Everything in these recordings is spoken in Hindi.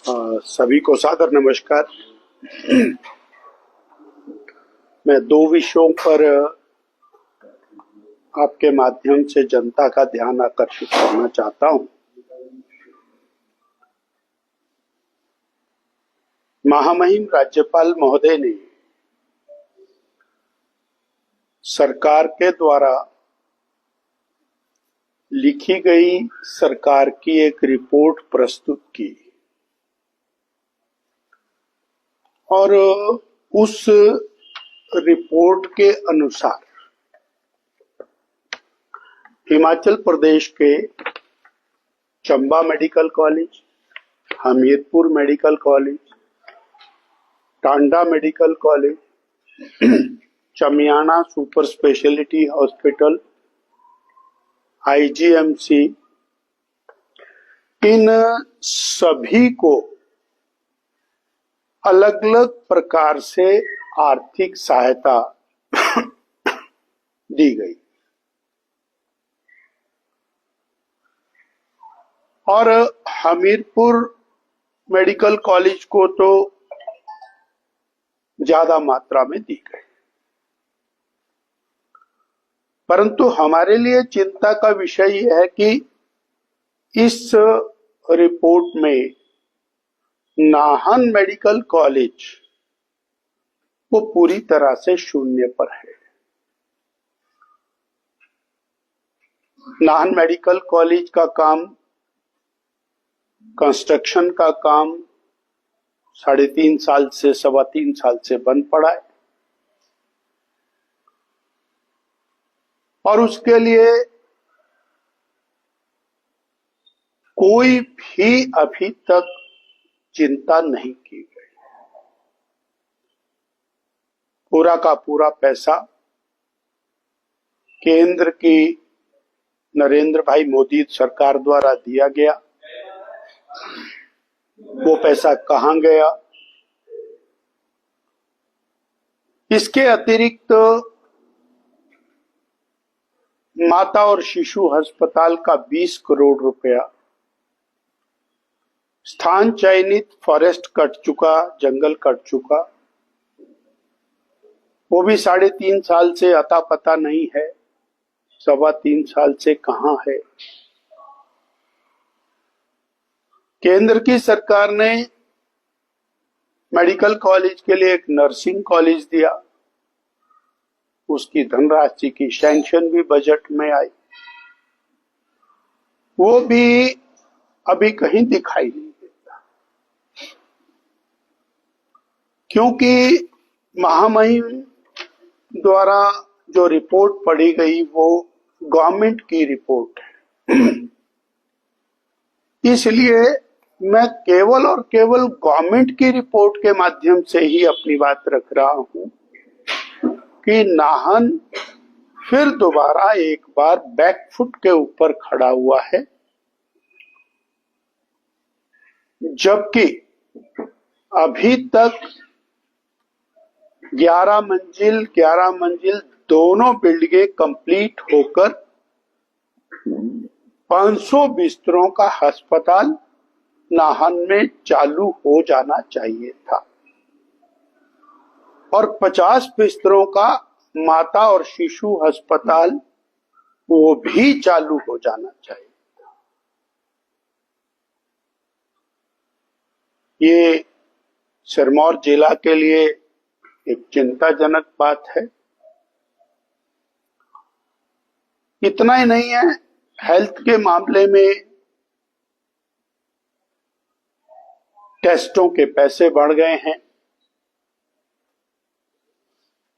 सभी को सादर नमस्कार। मैं दो विषयों पर आपके माध्यम से जनता का ध्यान आकर्षित करना चाहता हूं। महामहिम राज्यपाल महोदय ने सरकार के द्वारा लिखी गई सरकार की एक रिपोर्ट प्रस्तुत की और उस रिपोर्ट के अनुसार हिमाचल प्रदेश के Chamba medical college, Hamirpur medical college, Tanda medical college, Chamiyana super speciality hospital, IGMC, इन सभी को अलग अलग प्रकार से आर्थिक सहायता दी गई और हमीरपुर मेडिकल कॉलेज को तो ज्यादा मात्रा में दी गई। परंतु हमारे लिए चिंता का विषय यह है कि इस रिपोर्ट में नाहन मेडिकल कॉलेज वो पूरी तरह से शून्य पर है। नाहन मेडिकल कॉलेज का काम, कंस्ट्रक्शन का काम 3.5 साल से 3.25 साल से बंद पड़ा है और उसके लिए कोई भी अभी तक चिंता नहीं की गई। पूरा का पूरा पैसा केंद्र की नरेंद्र भाई मोदी सरकार द्वारा दिया गया। वो पैसा कहां गया? इसके अतिरिक्त माता और शिशु अस्पताल का 20 करोड़ रुपया, स्थान चयनित फॉरेस्ट कट चुका, जंगल कट चुका, वो भी 3.5 साल से अता पता नहीं है, 3.25 साल से कहां है। केंद्र की सरकार ने मेडिकल कॉलेज के लिए एक नर्सिंग कॉलेज दिया, उसकी धनराशि की सैंक्शन भी बजट में आई, वो भी अभी कहीं दिखाई नहीं देता, क्योंकि महामहिम द्वारा जो रिपोर्ट पढ़ी गई वो गवर्नमेंट की रिपोर्ट है। इसलिए मैं केवल और केवल गवर्नमेंट की रिपोर्ट के माध्यम से ही अपनी बात रख रहा हूं कि नाहन फिर दोबारा एक बार बैकफुट के ऊपर खड़ा हुआ है, जबकि अभी तक 11 मंजिल दोनों बिल्डिंगें कंप्लीट होकर 500 बिस्तरों का अस्पताल नाहन में चालू हो जाना चाहिए था और 50 बिस्तरों का माता और शिशु अस्पताल वो भी चालू हो जाना चाहिए था। ये सिरमौर जिला के लिए एक चिंताजनक बात है। इतना ही नहीं है, हेल्थ के मामले में टेस्टों के पैसे बढ़ गए हैं,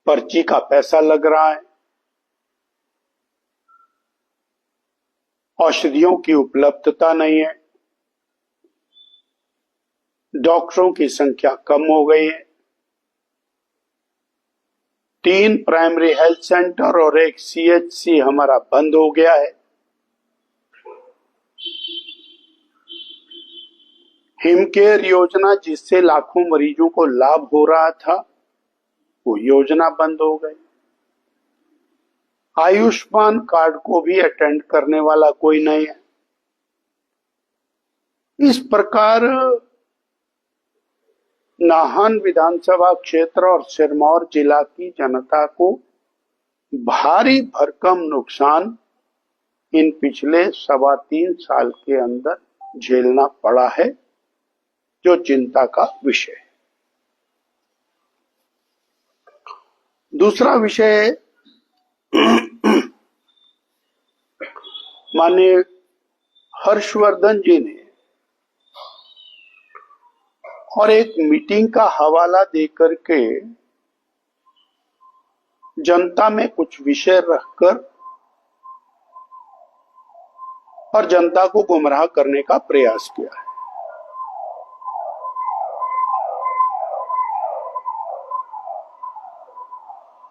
पर्ची का पैसा लग रहा है, औषधियों की उपलब्धता नहीं है, डॉक्टरों की संख्या कम हो गई है, 3 प्राइमरी हेल्थ सेंटर और एक सीएचसी हमारा बंद हो गया है। हिमकेयर योजना जिससे लाखों मरीजों को लाभ हो रहा था, वो योजना बंद हो गई। आयुष्मान कार्ड को भी अटेंड करने वाला कोई नहीं है। इस प्रकार नाहन विधानसभा क्षेत्र और सिरमौर जिला की जनता को भारी भरकम नुकसान इन पिछले 3.25 साल के अंदर झेलना पड़ा है, जो चिंता का विषय है। दूसरा विषय माननीय हर्षवर्धन जी ने और एक मीटिंग का हवाला देकर के जनता में कुछ विषय रखकर और जनता को गुमराह करने का प्रयास किया है।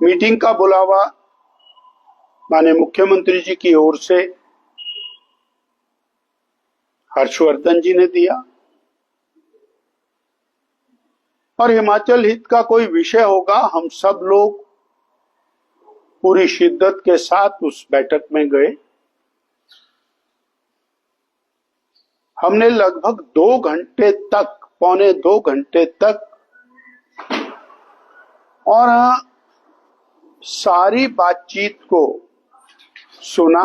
मीटिंग का बुलावा माननीय मुख्यमंत्री जी की ओर से हर्षवर्धन जी ने दिया और हिमाचल हित का कोई विषय होगा, हम सब लोग पूरी शिद्दत के साथ उस बैठक में गए। हमने लगभग 2 घंटे तक, पौने 2 घंटे तक और सारी बातचीत को सुना।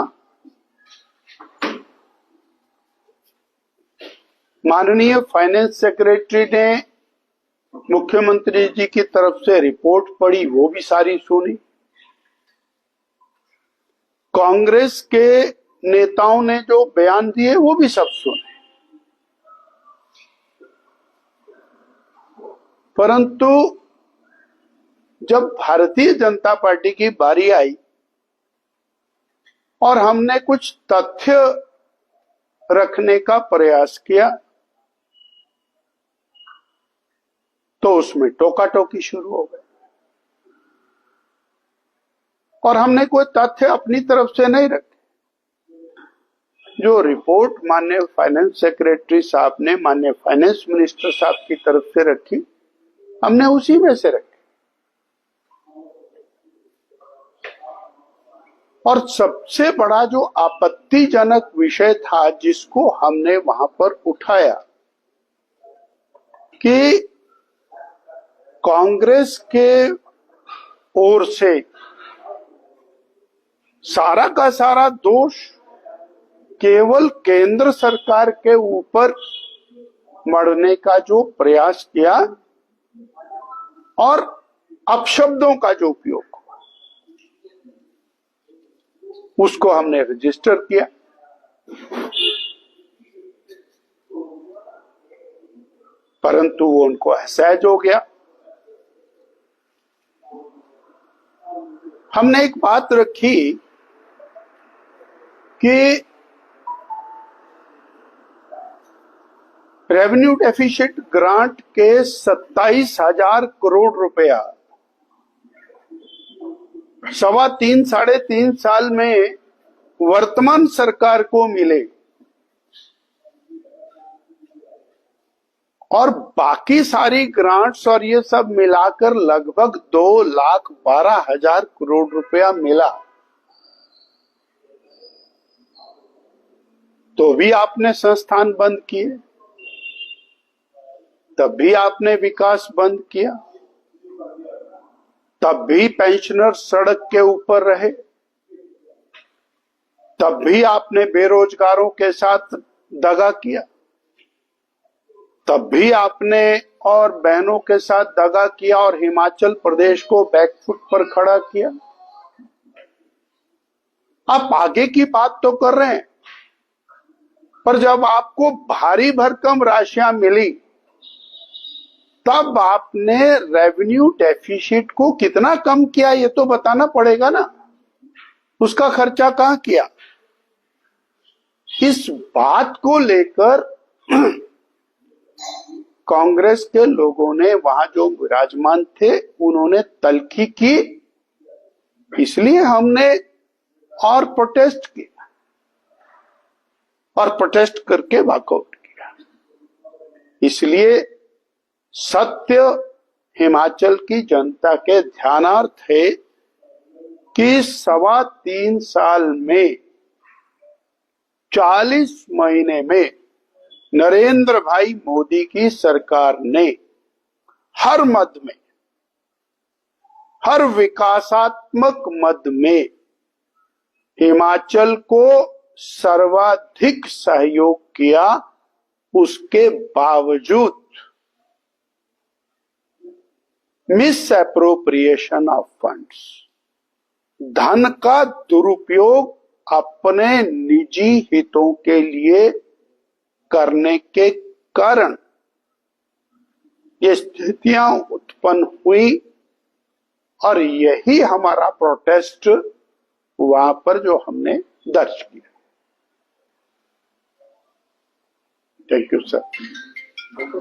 माननीय फाइनेंस सेक्रेटरी ने मुख्यमंत्री जी की तरफ से रिपोर्ट पढ़ी, वो भी सारी सुनी। कांग्रेस के नेताओं ने जो बयान दिए वो भी सब सुने। परंतु जब भारतीय जनता पार्टी की बारी आई और हमने कुछ तथ्य रखने का प्रयास किया तो उसमें टोका टोकी शुरू हो गई और हमने कोई तथ्य अपनी तरफ से नहीं रखे। जो रिपोर्ट माननीय फाइनेंस सेक्रेटरी साहब ने माननीय फाइनेंस मिनिस्टर साहब की तरफ से रखी, हमने उसी में से रखी। और सबसे बड़ा जो आपत्तिजनक विषय था जिसको हमने वहां पर उठाया कि कांग्रेस के ओर से सारा का सारा दोष केवल केंद्र सरकार के ऊपर मढ़ने का जो प्रयास किया और अपशब्दों का जो उपयोग हुआ उसको हमने रजिस्टर किया। परंतु वो उनको असहज हो गया। हमने एक बात रखी कि रेवेन्यू डेफिसिट ग्रांट के 27,000 करोड़ रुपया 3.5 साल में वर्तमान सरकार को मिले और बाकी सारी ग्रांट्स और ये सब मिलाकर लगभग 2,12,000 करोड़ रुपया मिला, तो भी आपने संस्थान बंद किए, तब भी आपने विकास बंद किया, तब भी पेंशनर सड़क के ऊपर रहे, तब भी आपने बेरोजगारों के साथ दगा किया, तब भी आपने और बहनों के साथ दगा किया और हिमाचल प्रदेश को बैकफुट पर खड़ा किया। आप आगे की बात तो कर रहे हैं, पर जब आपको भारी भरकम राशियां मिली तब आपने रेवेन्यू डेफिसिट को कितना कम किया ये तो बताना पड़ेगा ना, उसका खर्चा कहां किया। इस बात को लेकर कांग्रेस के लोगों ने वहां जो विराजमान थे उन्होंने तल्खी की, इसलिए हमने और प्रोटेस्ट किया और प्रोटेस्ट करके वॉकआउट किया। इसलिए सत्य हिमाचल की जनता के ध्यानार्थ है कि 3.25 साल में 40 महीने में नरेंद्र भाई मोदी की सरकार ने हर मद में, हर विकासात्मक मद में हिमाचल को सर्वाधिक सहयोग किया, उसके बावजूद मिस एप्रोप्रिएशन ऑफ फंड्स, धन का दुरुपयोग अपने निजी हितों के लिए करने के कारण ये स्थितियां उत्पन्न हुई और यही हमारा प्रोटेस्ट वहां पर जो हमने दर्ज किया। Thank you sir.